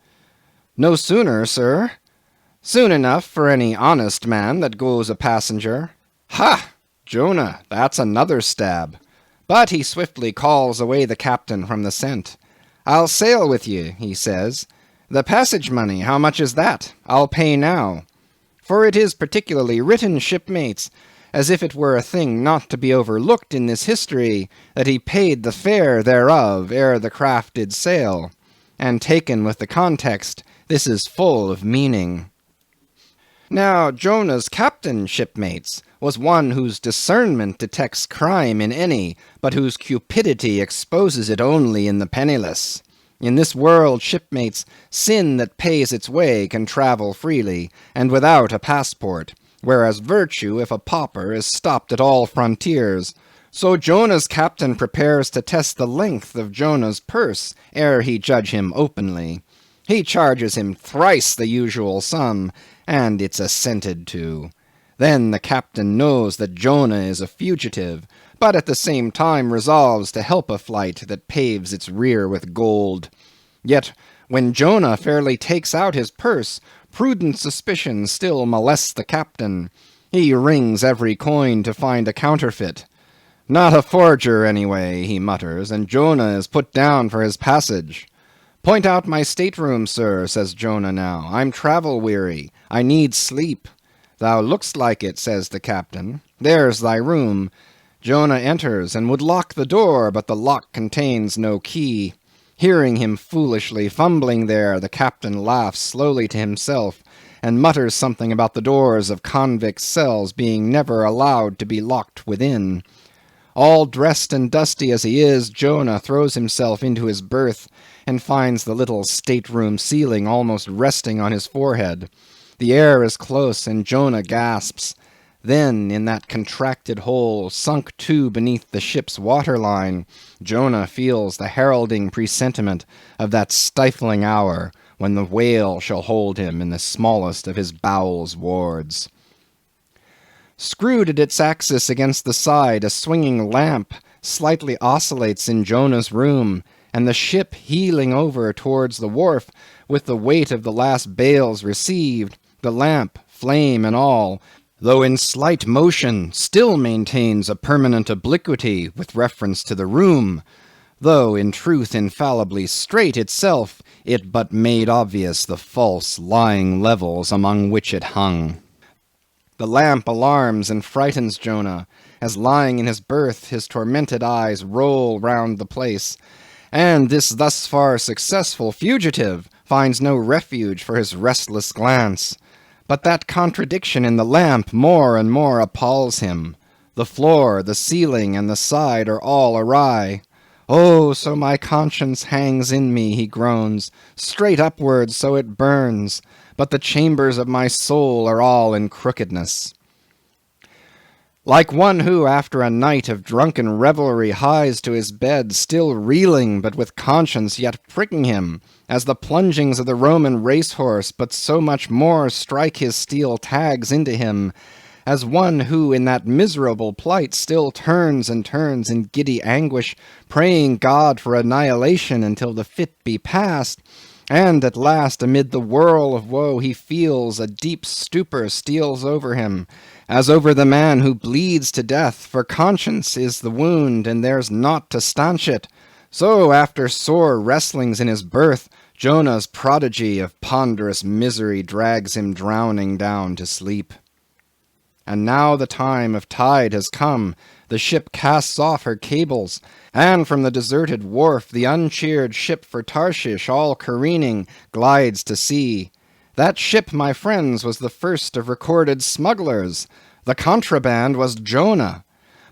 "No sooner, sir?" "Soon enough for any honest man that goes a passenger." "Ha! Jonah, that's another stab." But he swiftly calls away the captain from the scent. "I'll sail with ye," he says. "The passage money, how much is that? I'll pay now." For it is particularly written, shipmates, as if it were a thing not to be overlooked in this history, that he paid the fare thereof ere the craft did sail. And taken with the context, this is full of meaning. Now Jonah's captain, shipmates, was one whose discernment detects crime in any, but whose cupidity exposes it only in the penniless. In this world, shipmates, sin that pays its way can travel freely, and without a passport, whereas virtue, if a pauper, is stopped at all frontiers. So Jonah's captain prepares to test the length of Jonah's purse, ere he judge him openly. He charges him thrice the usual sum, and it's assented to. Then the captain knows that Jonah is a fugitive, but at the same time resolves to help a flight that paves its rear with gold. Yet when Jonah fairly takes out his purse, prudent suspicion still molests the captain. He rings every coin to find a counterfeit. "Not a forger, anyway," he mutters, and Jonah is put down for his passage. "Point out my stateroom, sir," says Jonah now. "I'm travel-weary. I need sleep." "Thou look'st like it," says the captain. "There's thy room." Jonah enters, and would lock the door, but the lock contains no key. Hearing him foolishly fumbling there, the captain laughs slowly to himself, and mutters something about the doors of convicts' cells being never allowed to be locked within. All dressed and dusty as he is, Jonah throws himself into his berth, and finds the little stateroom ceiling almost resting on his forehead. The air is close, and Jonah gasps. Then, in that contracted hole, sunk too beneath the ship's waterline, Jonah feels the heralding presentiment of that stifling hour when the whale shall hold him in the smallest of his bowels' wards. Screwed at its axis against the side, a swinging lamp slightly oscillates in Jonah's room, and the ship heeling over towards the wharf, with the weight of the last bales received, the lamp, flame and all, though in slight motion, still maintains a permanent obliquity with reference to the room, though in truth infallibly straight itself, it but made obvious the false lying levels among which it hung. The lamp alarms and frightens Jonah, as lying in his berth his tormented eyes roll round the place, and this thus far successful fugitive finds no refuge for his restless glance. But that contradiction in the lamp more and more appalls him. The floor, the ceiling, and the side are all awry. "Oh, so my conscience hangs in me," he groans, "straight upwards so it burns, but the chambers of my soul are all in crookedness." Like one who, after a night of drunken revelry, hies to his bed, still reeling, but with conscience yet pricking him, as the plungings of the Roman racehorse, but so much more strike his steel tags into him, as one who in that miserable plight still turns and turns in giddy anguish, praying God for annihilation until the fit be past, And at last, amid the whirl of woe, he feels a deep stupor steals over him, as over the man who bleeds to death, for conscience is the wound, and there's naught to stanch it. So, after sore wrestlings in his berth, Jonah's prodigy of ponderous misery drags him drowning down to sleep. And now the time of tide has come, the ship casts off her cables, and from the deserted wharf the uncheered ship for Tarshish, all careening, glides to sea. That ship, my friends, was the first of recorded smugglers. The contraband was Jonah.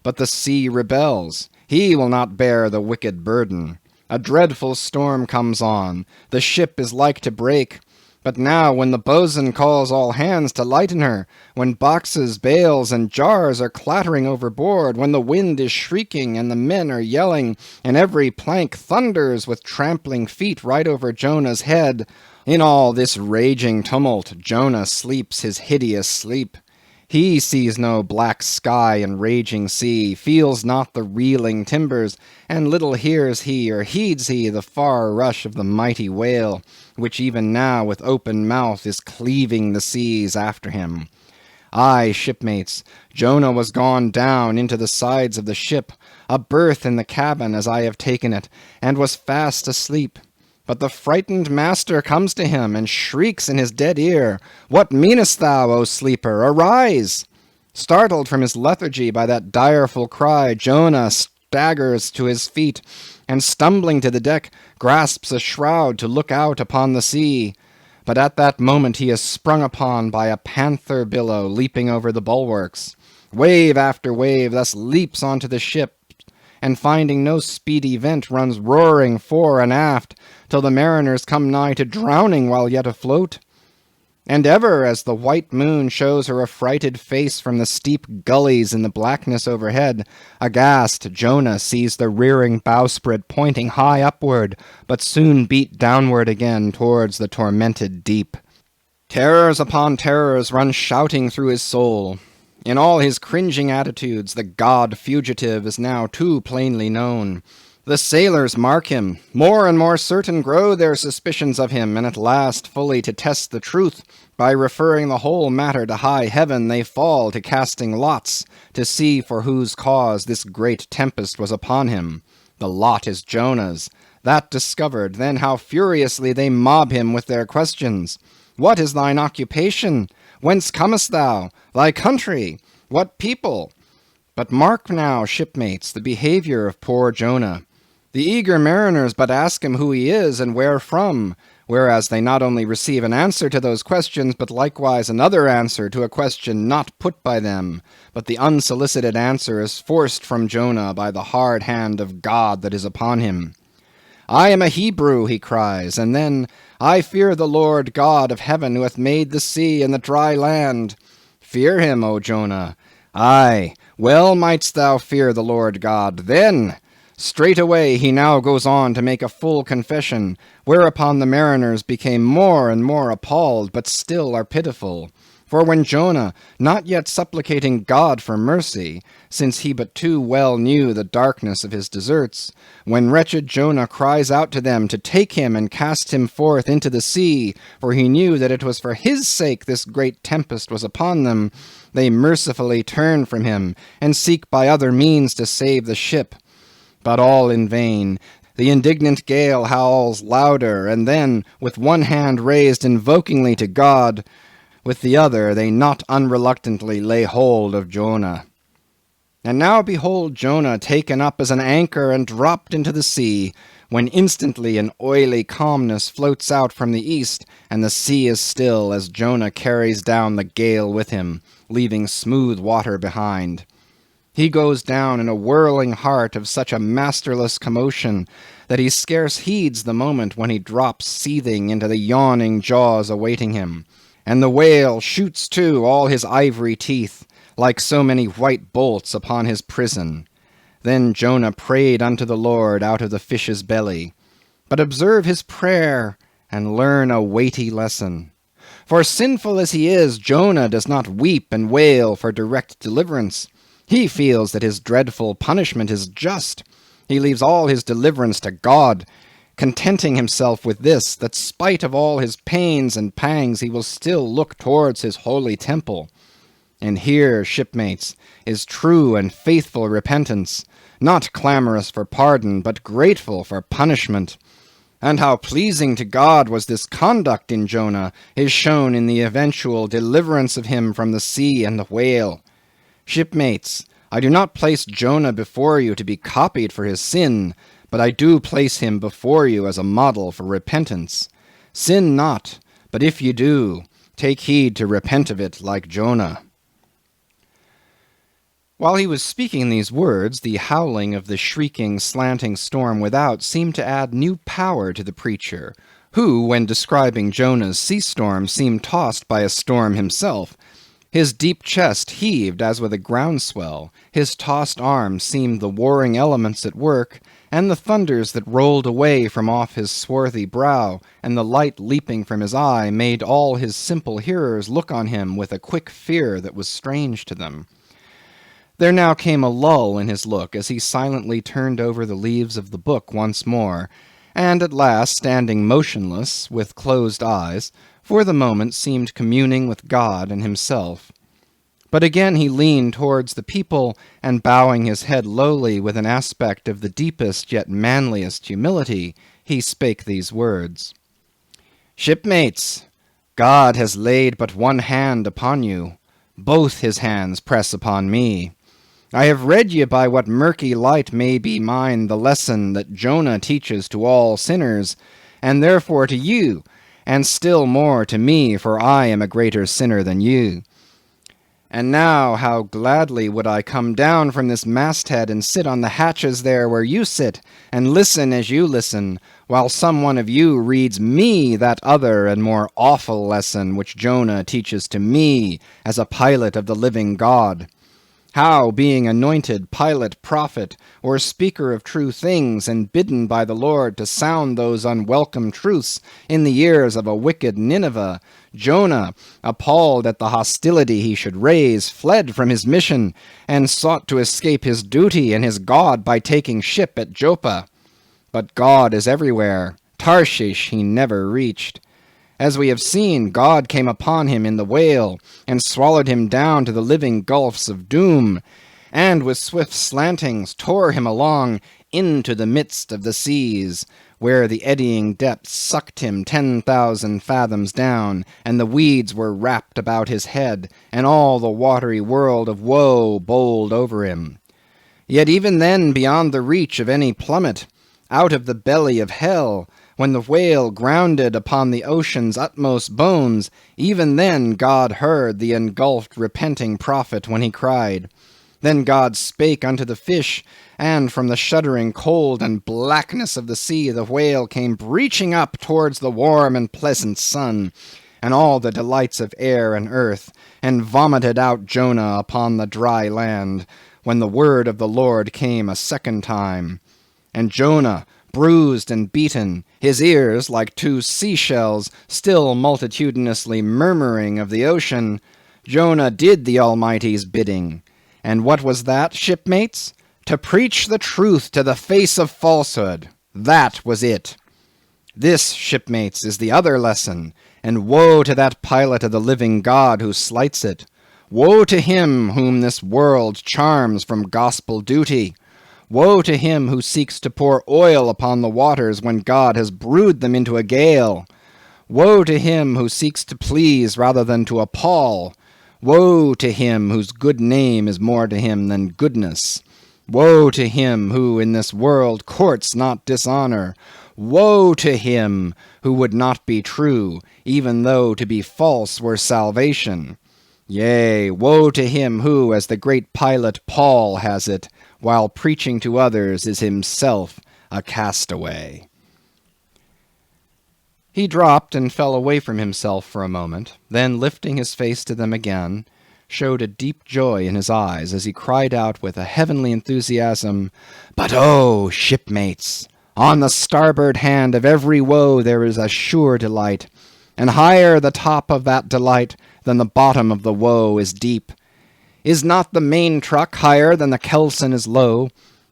But the sea rebels. He will not bear the wicked burden. A dreadful storm comes on. The ship is like to break. But now, when the boatswain calls all hands to lighten her, when boxes, bales, and jars are clattering overboard, when the wind is shrieking and the men are yelling, and every plank thunders with trampling feet right over Jonah's head, in all this raging tumult, Jonah sleeps his hideous sleep. He sees no black sky and raging sea, feels not the reeling timbers, and little hears he or heeds he the far rush of the mighty whale, which even now with open mouth is cleaving the seas after him. Aye, shipmates, Jonah was gone down into the sides of the ship, a berth in the cabin as I have taken it, and was fast asleep. But the frightened master comes to him, and shrieks in his dead ear, "What meanest thou, O sleeper? Arise!" Startled from his lethargy by that direful cry, Jonah staggers to his feet, and stumbling to the deck, grasps a shroud to look out upon the sea. But at that moment he is sprung upon by a panther billow leaping over the bulwarks. Wave after wave thus leaps onto the ship, and finding no speedy vent, runs roaring fore and aft, till the mariners come nigh to drowning while yet afloat. And ever, as the white moon shows her affrighted face from the steep gullies in the blackness overhead, aghast Jonah sees the rearing bowsprit pointing high upward, but soon beat downward again towards the tormented deep. Terrors upon terrors run shouting through his soul. In all his cringing attitudes, the god fugitive is now too plainly known. The sailors mark him. More and more certain grow their suspicions of him, and at last, fully to test the truth, by referring the whole matter to high heaven, they fall to casting lots, to see for whose cause this great tempest was upon him. The lot is Jonah's. That discovered, then how furiously they mob him with their questions. What is thine occupation? Whence comest thou? Thy country? What people? But mark now, shipmates, the behavior of poor Jonah. The eager mariners but ask him who he is and where from, whereas they not only receive an answer to those questions, but likewise another answer to a question not put by them, but the unsolicited answer is forced from Jonah by the hard hand of God that is upon him. I am a Hebrew, he cries, and then, I fear the Lord God of heaven who hath made the sea and the dry land. Fear him, O Jonah. Aye, well mightst thou fear the Lord God then. Straightway he now goes on to make a full confession, whereupon the mariners became more and more appalled, but still are pitiful. For when Jonah, not yet supplicating God for mercy, since he but too well knew the darkness of his deserts, when wretched Jonah cries out to them to take him and cast him forth into the sea, for he knew that it was for his sake this great tempest was upon them, they mercifully turn from him, and seek by other means to save the ship. But all in vain. The indignant gale howls louder, and then, with one hand raised invokingly to God, with the other they not unreluctantly lay hold of Jonah. And now behold Jonah taken up as an anchor and dropped into the sea, when instantly an oily calmness floats out from the east, and the sea is still as Jonah carries down the gale with him, leaving smooth water behind. He goes down in a whirling heart of such a masterless commotion that he scarce heeds the moment when he drops seething into the yawning jaws awaiting him, and the whale shoots too all his ivory teeth, like so many white bolts upon his prison. Then Jonah prayed unto the Lord out of the fish's belly. But observe his prayer, and learn a weighty lesson. For sinful as he is, Jonah does not weep and wail for direct deliverance. He feels that his dreadful punishment is just. He leaves all his deliverance to God, contenting himself with this, that spite of all his pains and pangs he will still look towards his holy temple. And here, shipmates, is true and faithful repentance, not clamorous for pardon, but grateful for punishment. And how pleasing to God was this conduct in Jonah is shown in the eventual deliverance of him from the sea and the whale. Shipmates, I do not place Jonah before you to be copied for his sin, but I do place him before you as a model for repentance. Sin not, but if you do, take heed to repent of it like Jonah. While he was speaking these words, the howling of the shrieking, slanting storm without seemed to add new power to the preacher, who, when describing Jonah's sea storm, seemed tossed by a storm himself. His deep chest heaved as with a groundswell, his tossed arms seemed the warring elements at work, and the thunders that rolled away from off his swarthy brow, and the light leaping from his eye, made all his simple hearers look on him with a quick fear that was strange to them. There now came a lull in his look as he silently turned over the leaves of the book once more, and at last, standing motionless, with closed eyes, for the moment seemed communing with God and himself. But again he leaned towards the people, and bowing his head lowly with an aspect of the deepest yet manliest humility, he spake these words. Shipmates, God has laid but one hand upon you. Both his hands press upon me. I have read ye by what murky light may be mine the lesson that Jonah teaches to all sinners, and therefore to you, and still more to me, for I am a greater sinner than you. And now how gladly would I come down from this masthead and sit on the hatches there where you sit, and listen as you listen, while some one of you reads me that other and more awful lesson which Jonah teaches to me as a pilot of the living God. How, being anointed pilot, prophet, or speaker of true things, and bidden by the Lord to sound those unwelcome truths in the ears of a wicked Nineveh, Jonah, appalled at the hostility he should raise, fled from his mission, and sought to escape his duty and his God by taking ship at Joppa. But God is everywhere. Tarshish he never reached. As we have seen, God came upon him in the whale, and swallowed him down to the living gulfs of doom, and with swift slantings tore him along into the midst of the seas, where the eddying depths sucked him 10,000 fathoms down, and the weeds were wrapped about his head, and all the watery world of woe bowled over him. Yet even then, beyond the reach of any plummet, out of the belly of hell, when the whale grounded upon the ocean's utmost bones, even then God heard the engulfed repenting prophet when he cried. Then God spake unto the fish, and from the shuddering cold and blackness of the sea the whale came breaching up towards the warm and pleasant sun, and all the delights of air and earth, and vomited out Jonah upon the dry land, when the word of the Lord came a second time. And Jonah, bruised and beaten, his ears, like two seashells, still multitudinously murmuring of the ocean, Jonah did the Almighty's bidding. And what was that, shipmates? To preach the truth to the face of falsehood. That was it. This, shipmates, is the other lesson, and woe to that pilot of the living God who slights it. Woe to him whom this world charms from gospel duty. Woe to him who seeks to pour oil upon the waters when God has brewed them into a gale. Woe to him who seeks to please rather than to appall. Woe to him whose good name is more to him than goodness. Woe to him who in this world courts not dishonor. Woe to him who would not be true, even though to be false were salvation. Yea, woe to him who, as the great pilot Paul has it, while preaching to others is himself a castaway. He dropped and fell away from himself for a moment, then lifting his face to them again, showed a deep joy in his eyes as he cried out with a heavenly enthusiasm, But oh, shipmates, on the starboard hand of every woe there is a sure delight, and higher the top of that delight than the bottom of the woe is deep. Is not the main truck higher than the kelson is low?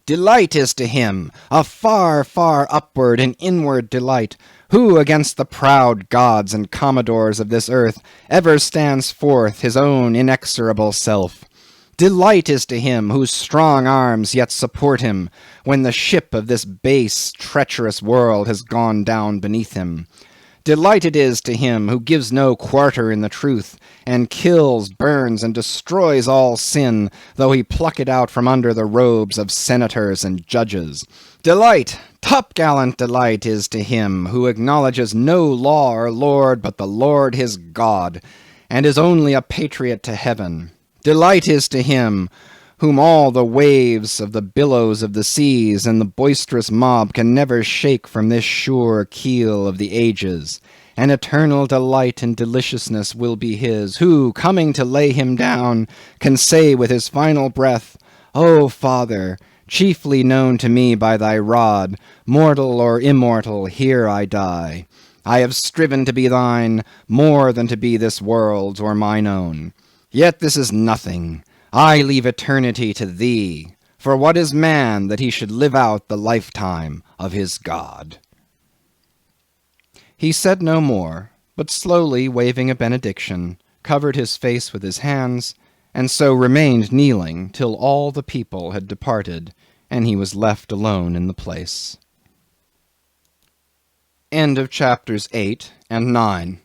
Delight is to him, a far, far upward and inward delight, who against the proud gods and commodores of this earth ever stands forth his own inexorable self. Delight is to him whose strong arms yet support him, when the ship of this base, treacherous world has gone down beneath him. Delight it is to him who gives no quarter in the truth, and kills, burns, and destroys all sin, though he pluck it out from under the robes of senators and judges. Delight, topgallant delight is to him who acknowledges no law or lord but the Lord his God, and is only a patriot to heaven. Delight is to him whom all the waves of the billows of the seas and the boisterous mob can never shake from this sure keel of the ages. An eternal delight and deliciousness will be his, who, coming to lay him down, can say with his final breath, O Father, chiefly known to me by thy rod, mortal or immortal, here I die. I have striven to be thine more than to be this world's or mine own. Yet this is nothing. I leave eternity to thee, for what is man that he should live out the lifetime of his God? He said no more, but slowly waving a benediction, covered his face with his hands, and so remained kneeling till all the people had departed, and he was left alone in the place. End of chapters 8 and 9.